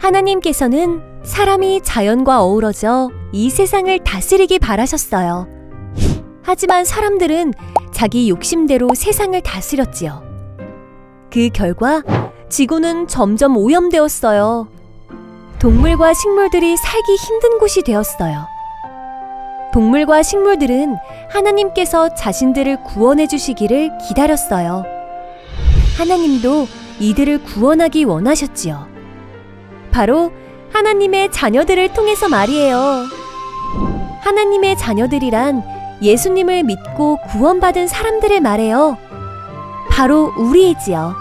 하나님께서는 사람이 자연과 어우러져 이 세상을 다스리기 바라셨어요. 하지만 사람들은 자기 욕심대로 세상을 다스렸지요. 그 결과 지구는 점점 오염되었어요. 동물과 식물들이 살기 힘든 곳이 되었어요. 동물과 식물들은 하나님께서 자신들을 구원해 주시기를 기다렸어요. 하나님도 이들을 구원하기 원하셨지요. 바로 하나님의 자녀들을 통해서 말이에요. 하나님의 자녀들이란 예수님을 믿고 구원받은 사람들을 말해요. 바로 우리이지요.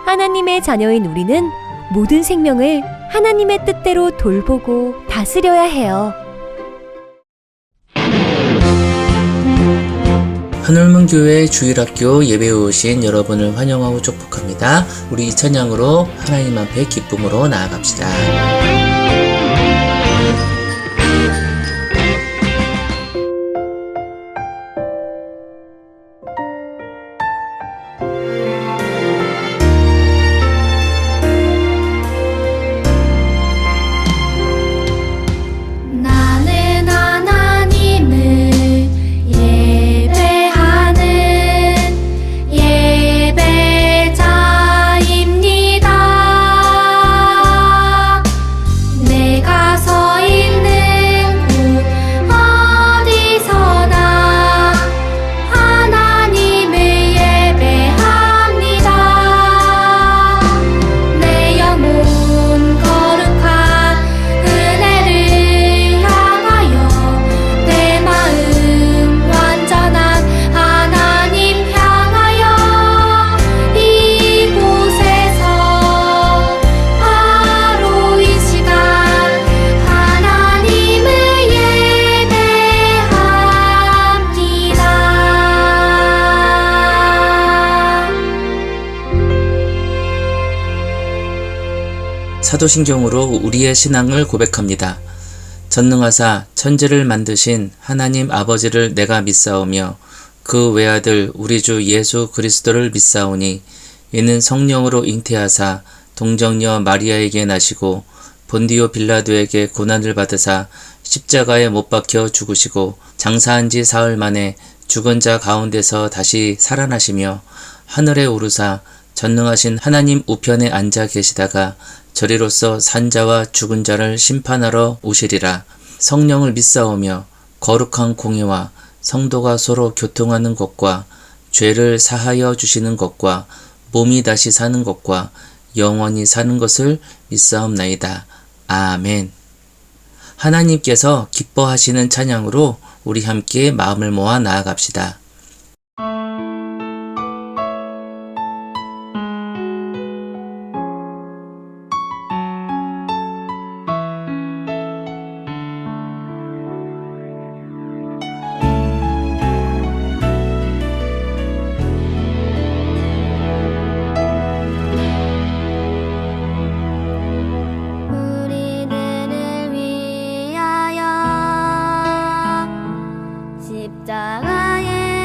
하나님의 자녀인 우리는 모든 생명을 하나님의 뜻대로 돌보고 다스려야 해요. 하늘문교회 주일학교 예배에 오신 여러분을 환영하고 축복합니다. 우리 이 찬양으로 하나님 앞에 기쁨으로 나아갑시다. 사도신경으로 우리의 신앙을 고백합니다. 전능하사 천지를 만드신 하나님 아버지를 내가 믿사오며 그 외아들 우리 주 예수 그리스도를 믿사오니 이는 성령으로 잉태하사 동정녀 마리아에게 나시고 본디오 빌라도에게 고난을 받으사 십자가에 못 박혀 죽으시고 장사한 지 사흘 만에 죽은 자 가운데서 다시 살아나시며 하늘에 오르사 전능하신 하나님 우편에 앉아 계시다가 저리로서 산자와 죽은 자를 심판하러 오시리라. 성령을 믿사오며 거룩한 공예와 성도가 서로 교통하는 것과 죄를 사하여 주시는 것과 몸이 다시 사는 것과 영원히 사는 것을 믿사옵나이다. 아멘. 하나님께서 기뻐하시는 찬양으로 우리 함께 마음을 모아 나아갑시다. 십자가에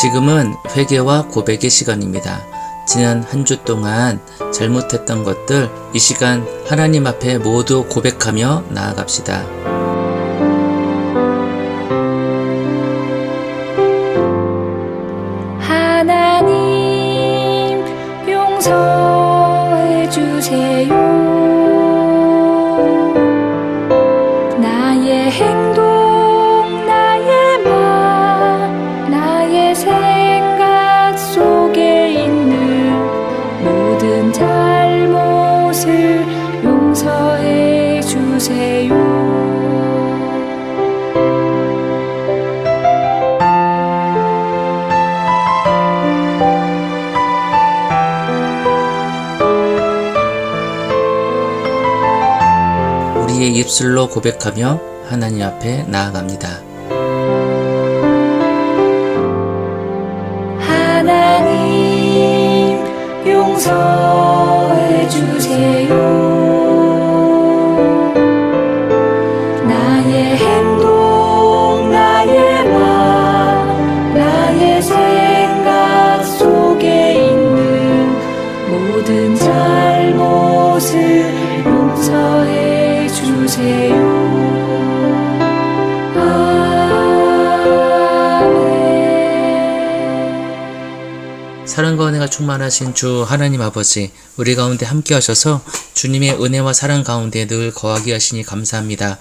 지금은 회개와 고백의 시간입니다. 지난 한 주 동안 잘못했던 것들 이 시간 하나님 앞에 모두 고백하며 나아갑시다. 하나님 용서해 주세요. 나의 행동, 나의 말, 나의 생각 속에 있는 모든 잘못을 용서해 주세요. 우리의 입술로 고백하며 하나님 앞에 나아갑니다. 하나님 용서해 주세요. 나의 행동, 나의 말, 나의 생각 속에 있는 모든 잘못을 용서해 주세요. 사랑과 은혜가 충만하신 주 하나님 아버지, 우리 가운데 함께 하셔서 주님의 은혜와 사랑 가운데 늘 거하게 하시니 감사합니다.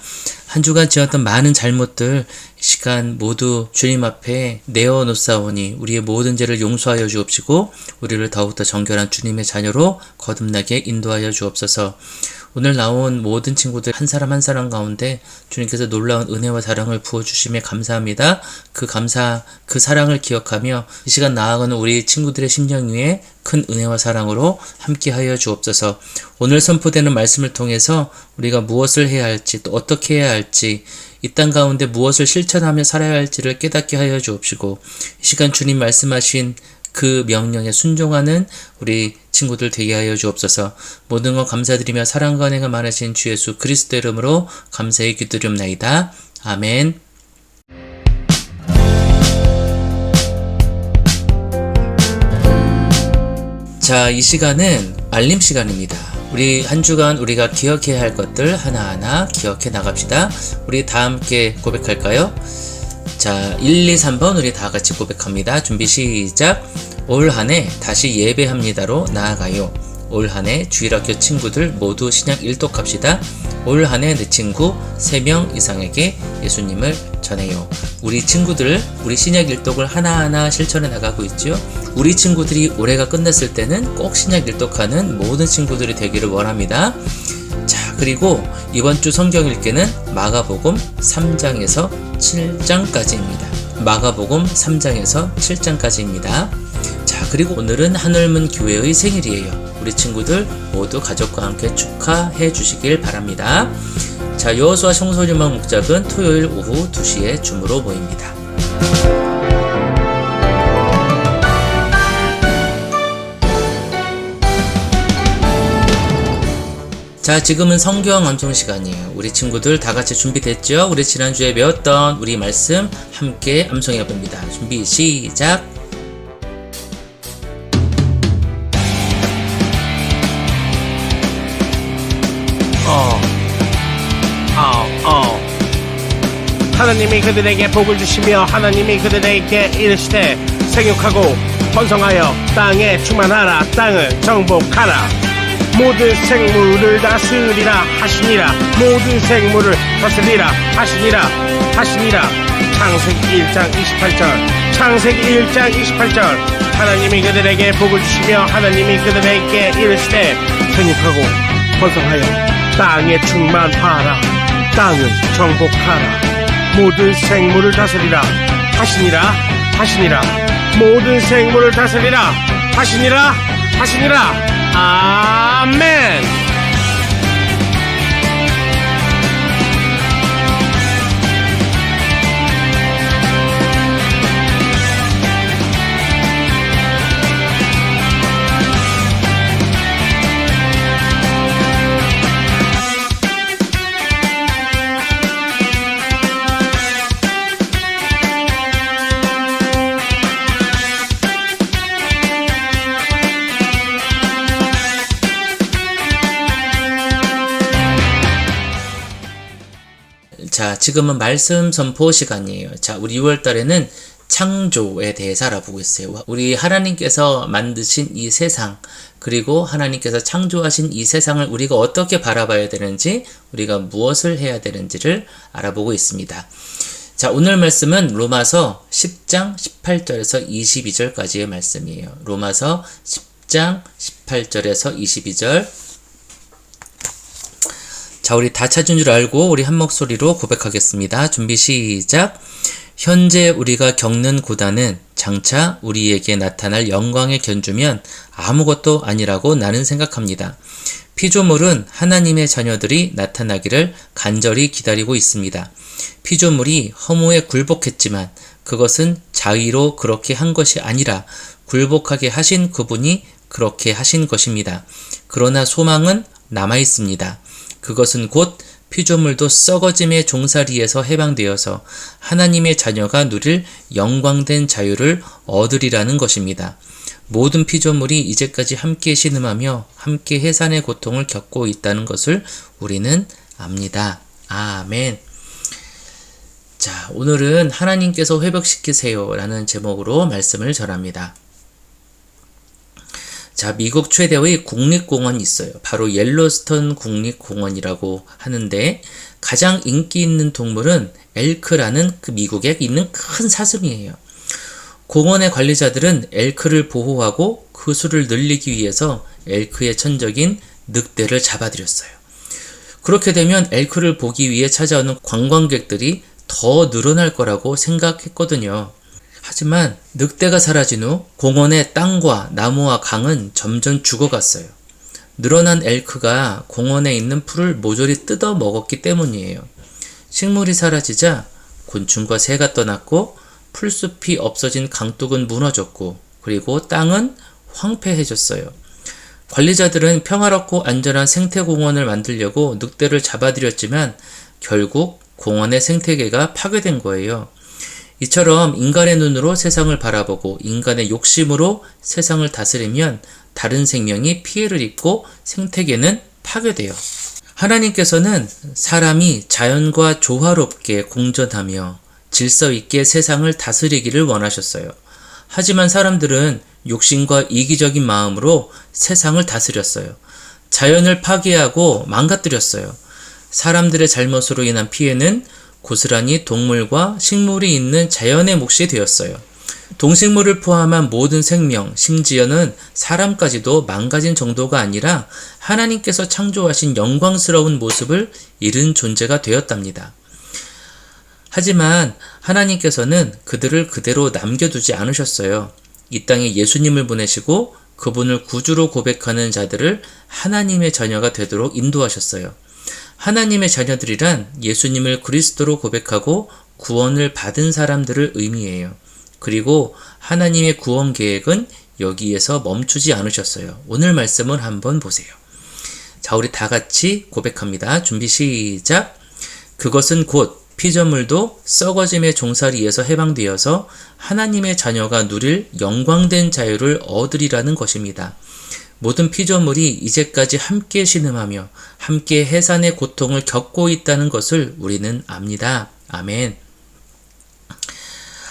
한 주간 지었던 많은 잘못들 이 시간 모두 주님 앞에 내어놓사오니 우리의 모든 죄를 용서하여 주옵시고 우리를 더욱더 정결한 주님의 자녀로 거듭나게 인도하여 주옵소서. 오늘 나온 모든 친구들 한 사람 한 사람 가운데 주님께서 놀라운 은혜와 사랑을 부어주심에 감사합니다. 그 감사, 그 사랑을 기억하며 이 시간 나아가는 우리 친구들의 심령 위에 큰 은혜와 사랑으로 함께하여 주옵소서. 오늘 선포되는 말씀을 통해서 우리가 무엇을 해야 할지 또 어떻게 해야 할지 이 땅 가운데 무엇을 실천하며 살아야 할지를 깨닫게 하여 주옵시고 이 시간 주님 말씀하신 그 명령에 순종하는 우리 친구들 되게 하여 주옵소서. 모든 것 감사드리며 사랑과 은혜가 많으신 주 예수 그리스도 이름으로 감사히 기도드립나이다. 아멘. 자, 이 시간은 알림 시간입니다. 우리 한 주간 우리가 기억해야 할 것들 하나하나 기억해 나갑시다. 우리 다 함께 고백할까요? 자, 1, 2, 3번 우리 다 같이 고백합니다. 준비 시작. 올 한 해 다시 예배합니다로 나아가요. 올 한 해 주일학교 친구들 모두 신약 일독합시다. 올 한 해 내 친구 3명 이상에게 예수님을 전해요. 우리 친구들 우리 신약 일독을 하나하나 실천해 나가고 있죠. 우리 친구들이 올해가 끝났을 때는 꼭 신약 일독하는 모든 친구들이 되기를 원합니다. 자, 그리고 이번 주 성경 읽기는 마가복음 3장에서 7장까지입니다. 마가복음 3장에서 7장까지입니다. 자, 그리고 오늘은 한울문 교회의 생일이에요. 우리 친구들 모두 가족과 함께 축하해 주시길 바랍니다. 자, 여호수아 청소년만 목작은 토요일 오후 2시에 줌으로 모입니다. 자, 지금은 성경 암송 시간이에요. 우리 친구들 다 같이 준비됐죠? 우리 지난주에 배웠던 우리 말씀 함께 암송해 봅니다. 준비 시작. 하나님이 그들에게 복을 주시며 하나님이 그들에게 이르시되 생육하고 번성하여 땅에 충만하라. 땅을 정복하라. 모든 생물을 다스리라 하시니라. 모든 생물을 다스리라 하시니라. 창세기 1장 28절. 창세기 1장 28절. 하나님이 그들에게 복을 주시며 하나님이 그들에게 이르시되 생육하고 번성하여 땅에 충만하라. 땅을 정복하라. 모든 생물을 다스리라 하시니라. 모든 생물을 다스리라 하시니라. 아멘. 자, 지금은 말씀 선포 시간이에요. 자, 우리 6월 달에는 창조에 대해서 알아보고 있어요. 우리 하나님께서 만드신 이 세상, 그리고 하나님께서 창조하신 이 세상을 우리가 어떻게 바라봐야 되는지, 우리가 무엇을 해야 되는지를 알아보고 있습니다. 자, 오늘 말씀은 로마서 10장 18절에서 22절까지의 말씀이에요. 로마서 10장 18절에서 22절. 자, 우리 다 찾은 줄 알고 우리 한 목소리로 고백하겠습니다. 준비 시작. 현재 우리가 겪는 고단은 장차 우리에게 나타날 영광에 견주면 아무것도 아니라고 나는 생각합니다. 피조물은 하나님의 자녀들이 나타나기를 간절히 기다리고 있습니다. 피조물이 허무에 굴복했지만 그것은 자의로 그렇게 한 것이 아니라 굴복하게 하신 그분이 그렇게 하신 것입니다. 그러나 소망은 남아 있습니다. 그것은 곧 피조물도 썩어짐의 종살이에서 해방되어서 하나님의 자녀가 누릴 영광된 자유를 얻으리라는 것입니다. 모든 피조물이 이제까지 함께 신음하며 함께 해산의 고통을 겪고 있다는 것을 우리는 압니다. 아멘. 자, 오늘은 하나님께서 회복시키세요 라는 제목으로 말씀을 전합니다. 자, 미국 최대의 국립공원이 있어요. 바로 옐로스톤 국립공원이라고 하는데 가장 인기 있는 동물은 엘크라는 그 미국에 있는 큰 사슴이에요. 공원의 관리자들은 엘크를 보호하고 그 수를 늘리기 위해서 엘크의 천적인 늑대를 잡아들였어요. 그렇게 되면 엘크를 보기 위해 찾아오는 관광객들이 더 늘어날 거라고 생각했거든요. 하지만 늑대가 사라진 후 공원의 땅과 나무와 강은 점점 죽어갔어요. 늘어난 엘크가 공원에 있는 풀을 모조리 뜯어 먹었기 때문이에요. 식물이 사라지자 곤충과 새가 떠났고 풀숲이 없어진 강둑은 무너졌고 그리고 땅은 황폐해졌어요. 관리자들은 평화롭고 안전한 생태공원을 만들려고 늑대를 잡아들였지만 결국 공원의 생태계가 파괴된 거예요. 이처럼 인간의 눈으로 세상을 바라보고 인간의 욕심으로 세상을 다스리면 다른 생명이 피해를 입고 생태계는 파괴돼요. 하나님께서는 사람이 자연과 조화롭게 공존하며 질서 있게 세상을 다스리기를 원하셨어요. 하지만 사람들은 욕심과 이기적인 마음으로 세상을 다스렸어요. 자연을 파괴하고 망가뜨렸어요. 사람들의 잘못으로 인한 피해는 고스란히 동물과 식물이 있는 자연의 몫이 되었어요. 동식물을 포함한 모든 생명, 심지어는 사람까지도 망가진 정도가 아니라 하나님께서 창조하신 영광스러운 모습을 잃은 존재가 되었답니다. 하지만 하나님께서는 그들을 그대로 남겨두지 않으셨어요. 이 땅에 예수님을 보내시고 그분을 구주로 고백하는 자들을 하나님의 자녀가 되도록 인도하셨어요. 하나님의 자녀들이란 예수님을 그리스도로 고백하고 구원을 받은 사람들을 의미해요. 그리고 하나님의 구원 계획은 여기에서 멈추지 않으셨어요. 오늘 말씀을 한번 보세요. 자, 우리 다 같이 고백합니다. 준비 시작. 그것은 곧 피조물도 썩어짐의 종살이에서 해방되어서 하나님의 자녀가 누릴 영광된 자유를 얻으리라는 것입니다. 모든 피조물이 이제까지 함께 신음하며 함께 해산의 고통을 겪고 있다는 것을 우리는 압니다. 아멘.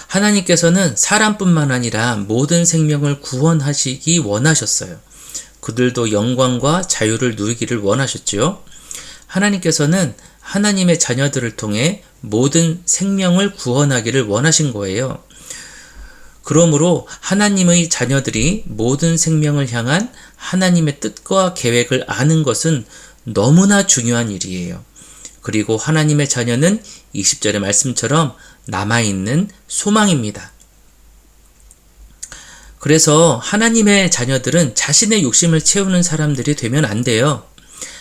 하나님께서는 사람뿐만 아니라 모든 생명을 구원하시기 원하셨어요. 그들도 영광과 자유를 누리기를 원하셨지요. 하나님께서는 하나님의 자녀들을 통해 모든 생명을 구원하기를 원하신 거예요. 그러므로 하나님의 자녀들이 모든 생명을 향한 하나님의 뜻과 계획을 아는 것은 너무나 중요한 일이에요. 그리고 하나님의 자녀는 20절의 말씀처럼 남아있는 소망입니다. 그래서 하나님의 자녀들은 자신의 욕심을 채우는 사람들이 되면 안 돼요.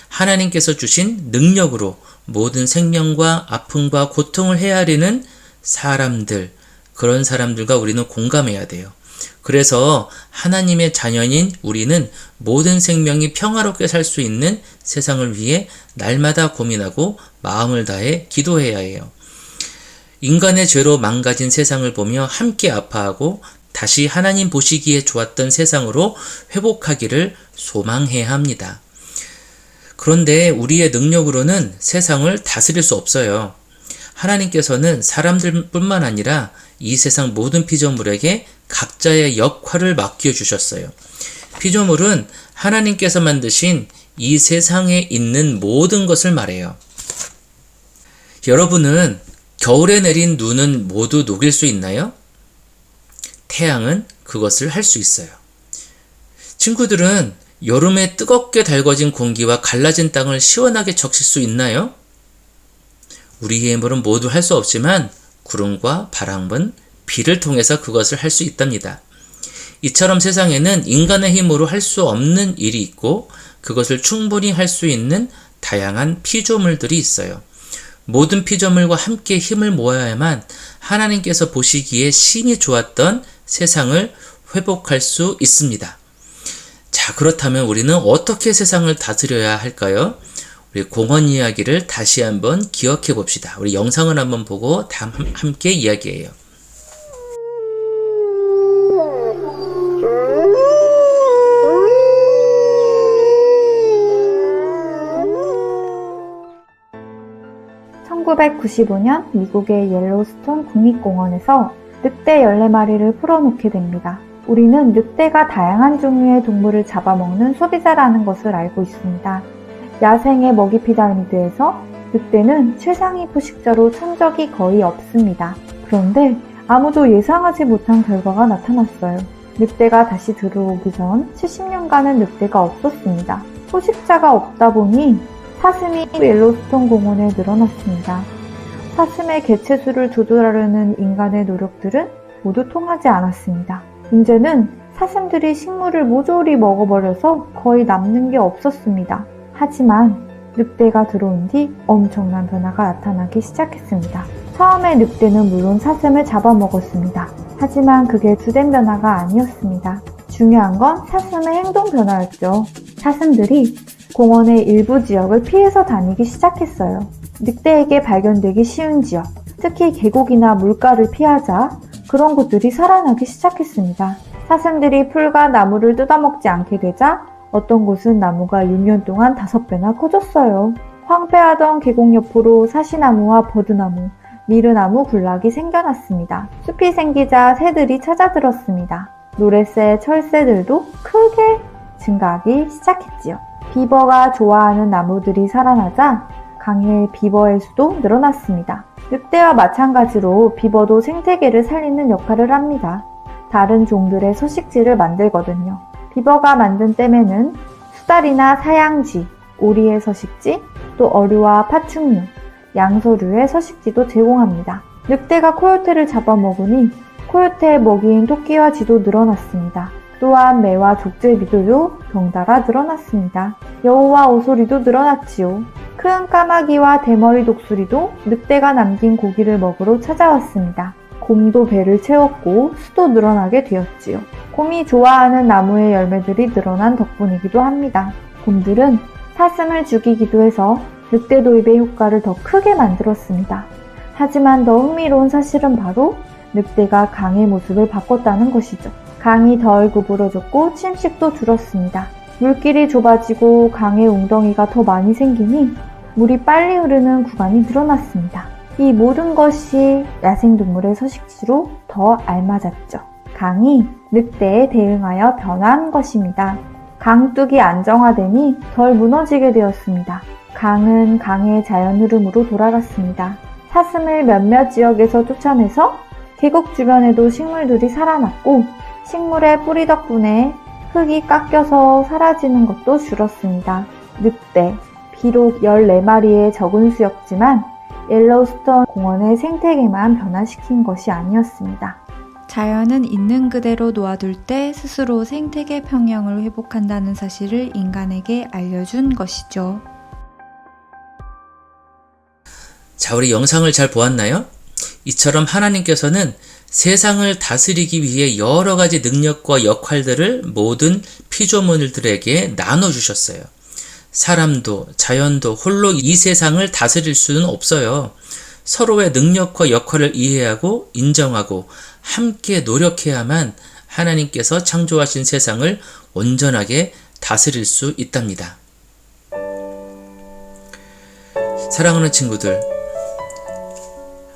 하나님께서 주신 능력으로 모든 생명과 아픔과 고통을 헤아리는 사람들, 그런 사람들과 우리는 공감해야 돼요. 그래서 하나님의 자녀인 우리는 모든 생명이 평화롭게 살 수 있는 세상을 위해 날마다 고민하고 마음을 다해 기도해야 해요. 인간의 죄로 망가진 세상을 보며 함께 아파하고 다시 하나님 보시기에 좋았던 세상으로 회복하기를 소망해야 합니다. 그런데 우리의 능력으로는 세상을 다스릴 수 없어요. 하나님께서는 사람들뿐만 아니라 이 세상 모든 피조물에게 각자의 역할을 맡겨주셨어요. 피조물은 하나님께서 만드신 이 세상에 있는 모든 것을 말해요. 여러분은 겨울에 내린 눈은 모두 녹일 수 있나요? 태양은 그것을 할 수 있어요. 친구들은 여름에 뜨겁게 달궈진 공기와 갈라진 땅을 시원하게 적실 수 있나요? 우리의 힘으로는 모두 할 수 없지만 구름과 바람은 비를 통해서 그것을 할 수 있답니다. 이처럼 세상에는 인간의 힘으로 할 수 없는 일이 있고 그것을 충분히 할 수 있는 다양한 피조물들이 있어요. 모든 피조물과 함께 힘을 모아야만 하나님께서 보시기에 심히 좋았던 세상을 회복할 수 있습니다. 자, 그렇다면 우리는 어떻게 세상을 다스려야 할까요? 우리 공원 이야기를 다시 한번 기억해 봅시다. 우리 영상을 한번 보고 함께 이야기해요. (1995년) 미국의 옐로스톤 국립공원에서 늑대 14마리를 풀어놓게 됩니다. 우리는 늑대가 다양한 종류의 동물을 잡아먹는 소비자라는 것을 알고 있습니다. 야생의 먹이 피라미드에서 늑대는 최상위 포식자로 천적이 거의 없습니다. 그런데 아무도 예상하지 못한 결과가 나타났어요. 늑대가 다시 들어오기 전 70년간은 늑대가 없었습니다. 포식자가 없다 보니 사슴이 옐로스톤 공원에 늘어났습니다. 사슴의 개체수를 조절하려는 인간의 노력들은 모두 통하지 않았습니다. 문제는 사슴들이 식물을 모조리 먹어버려서 거의 남는 게 없었습니다. 하지만 늑대가 들어온 뒤 엄청난 변화가 나타나기 시작했습니다. 처음에 늑대는 물론 사슴을 잡아먹었습니다. 하지만 그게 주된 변화가 아니었습니다. 중요한 건 사슴의 행동 변화였죠. 사슴들이 공원의 일부 지역을 피해서 다니기 시작했어요. 늑대에게 발견되기 쉬운 지역, 특히 계곡이나 물가를 피하자 그런 곳들이 살아나기 시작했습니다. 사슴들이 풀과 나무를 뜯어먹지 않게 되자 어떤 곳은 나무가 6년 동안 5배나 커졌어요. 황폐하던 계곡 옆으로 사시나무와 버드나무, 미르나무 군락이 생겨났습니다. 숲이 생기자 새들이 찾아들었습니다. 노랫새, 철새들도 크게 증가하기 시작했지요. 비버가 좋아하는 나무들이 살아나자 강의 비버의 수도 늘어났습니다. 늑대와 마찬가지로 비버도 생태계를 살리는 역할을 합니다. 다른 종들의 서식지를 만들거든요. 비버가 만든 댐에는 수달이나 사양지, 오리의 서식지, 또 어류와 파충류, 양서류의 서식지도 제공합니다. 늑대가 코요테를 잡아먹으니 코요테의 먹이인 토끼와 쥐도 늘어났습니다. 또한 매와 족제비도요 덩달아 늘어났습니다. 여우와 오소리도 늘어났지요. 큰 까마귀와 대머리 독수리도 늑대가 남긴 고기를 먹으러 찾아왔습니다. 곰도 배를 채웠고 수도 늘어나게 되었지요. 곰이 좋아하는 나무의 열매들이 늘어난 덕분이기도 합니다. 곰들은 사슴을 죽이기도 해서 늑대 도입의 효과를 더 크게 만들었습니다. 하지만 더 흥미로운 사실은 바로 늑대가 강의 모습을 바꿨다는 것이죠. 강이 덜 구부러졌고 침식도 줄었습니다. 물길이 좁아지고 강의 웅덩이가 더 많이 생기니 물이 빨리 흐르는 구간이 늘어났습니다. 이 모든 것이 야생동물의 서식지로 더 알맞았죠. 강이 늑대에 대응하여 변한 것입니다. 강둑이 안정화되니 덜 무너지게 되었습니다. 강은 강의 자연 흐름으로 돌아갔습니다. 사슴을 몇몇 지역에서 쫓아내서 계곡 주변에도 식물들이 살아났고 식물의 뿌리 덕분에 흙이 깎여서 사라지는 것도 줄었습니다. 늑대, 비록 14마리의 적은 수였지만 옐로스톤 공원의 생태계만 변화시킨 것이 아니었습니다. 자연은 있는 그대로 놓아둘 때 스스로 생태계 평형을 회복한다는 사실을 인간에게 알려준 것이죠. 자, 우리 영상을 잘 보았나요? 이처럼 하나님께서는 세상을 다스리기 위해 여러 가지 능력과 역할들을 모든 피조물들에게 나눠주셨어요. 사람도 자연도 홀로 이 세상을 다스릴 수는 없어요. 서로의 능력과 역할을 이해하고 인정하고 함께 노력해야만 하나님께서 창조하신 세상을 온전하게 다스릴 수 있답니다. 사랑하는 친구들,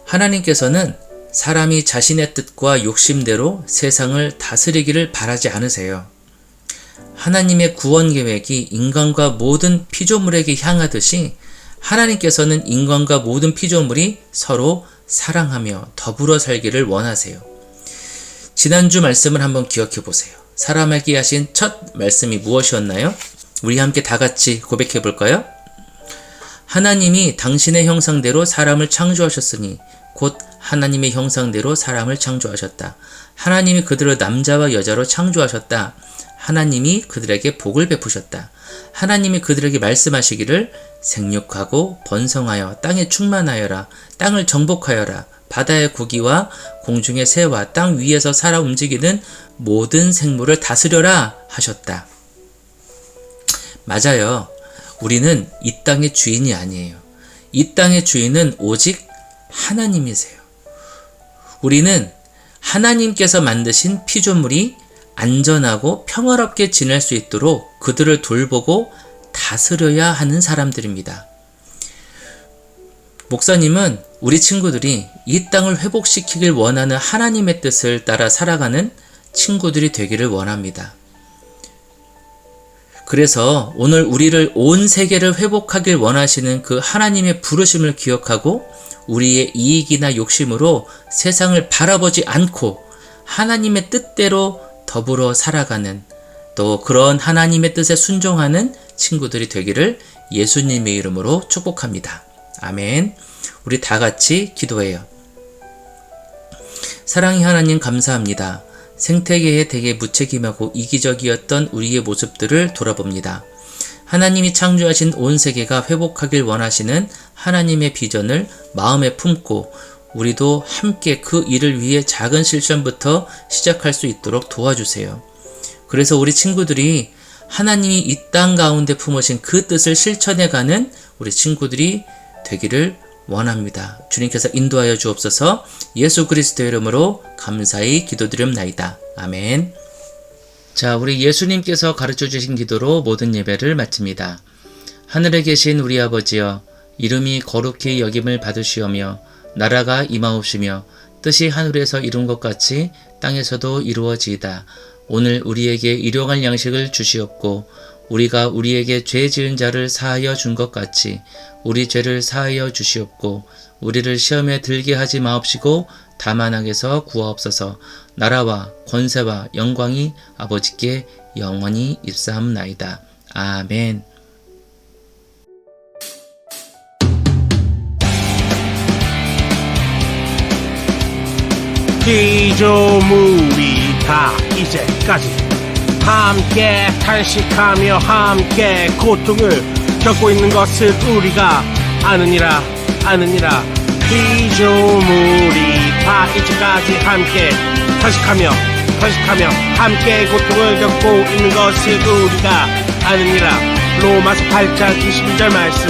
하나님께서는 사람이 자신의 뜻과 욕심대로 세상을 다스리기를 바라지 않으세요. 하나님의 구원 계획이 인간과 모든 피조물에게 향하듯이 하나님께서는 인간과 모든 피조물이 서로 사랑하며 더불어 살기를 원하세요. 지난주 말씀을 한번 기억해 보세요. 사람에게 하신 첫 말씀이 무엇이었나요? 우리 함께 다 같이 고백해 볼까요? 하나님이 당신의 형상대로 사람을 창조하셨으니 곧 하나님의 형상대로 사람을 창조하셨다. 하나님이 그들을 남자와 여자로 창조하셨다. 하나님이 그들에게 복을 베푸셨다. 하나님이 그들에게 말씀하시기를 생육하고 번성하여 땅에 충만하여라. 땅을 정복하여라. 바다의 고기와 공중의 새와 땅 위에서 살아 움직이는 모든 생물을 다스려라 하셨다. 맞아요. 우리는 이 땅의 주인이 아니에요. 이 땅의 주인은 오직 하나님이세요. 우리는 하나님께서 만드신 피조물이 안전하고 평화롭게 지낼 수 있도록 그들을 돌보고 다스려야 하는 사람들입니다. 목사님은 우리 친구들이 이 땅을 회복시키길 원하는 하나님의 뜻을 따라 살아가는 친구들이 되기를 원합니다. 그래서 오늘 우리를 온 세계를 회복하길 원하시는 그 하나님의 부르심을 기억하고 우리의 이익이나 욕심으로 세상을 바라보지 않고 하나님의 뜻대로 더불어 살아가는 또 그런 하나님의 뜻에 순종하는 친구들이 되기를 예수님의 이름으로 축복합니다. 아멘. 우리 다 같이 기도해요. 사랑의 하나님 감사합니다. 생태계에 되게 무책임하고 이기적이었던 우리의 모습들을 돌아봅니다. 하나님이 창조하신 온 세계가 회복하길 원하시는 하나님의 비전을 마음에 품고 우리도 함께 그 일을 위해 작은 실천부터 시작할 수 있도록 도와주세요. 그래서 우리 친구들이 하나님이 이 땅 가운데 품으신 그 뜻을 실천해가는 우리 친구들이 되기를 원합니다. 주님께서 인도하여 주옵소서. 예수 그리스도의 이름으로 감사히 기도드립나이다. 아멘. 자, 우리 예수님께서 가르쳐 주신 기도로 모든 예배를 마칩니다. 하늘에 계신 우리 아버지여, 이름이 거룩히 여김을 받으시오며 나라가 임하옵시며 뜻이 하늘에서 이룬 것 같이 땅에서도 이루어지이다. 오늘 우리에게 일용할 양식을 주시옵고 우리가 우리에게 죄 지은 자를 사하여 준 것 같이 우리 죄를 사하여 주시옵고 우리를 시험에 들게 하지 마옵시고 다만 악에서 구하옵소서. 나라와 권세와 영광이 아버지께 영원히 입사함나이다. 아멘. 피조물이 다 이제까지 함께 탄식하며 함께 고통을 겪고 있는 것을 우리가 아느니라. 피조물이 다 이제까지 함께 탄식하며 함께 고통을 겪고 있는 것을 우리가 아느니라. 로마서 8장 22절 말씀.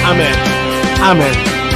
아멘.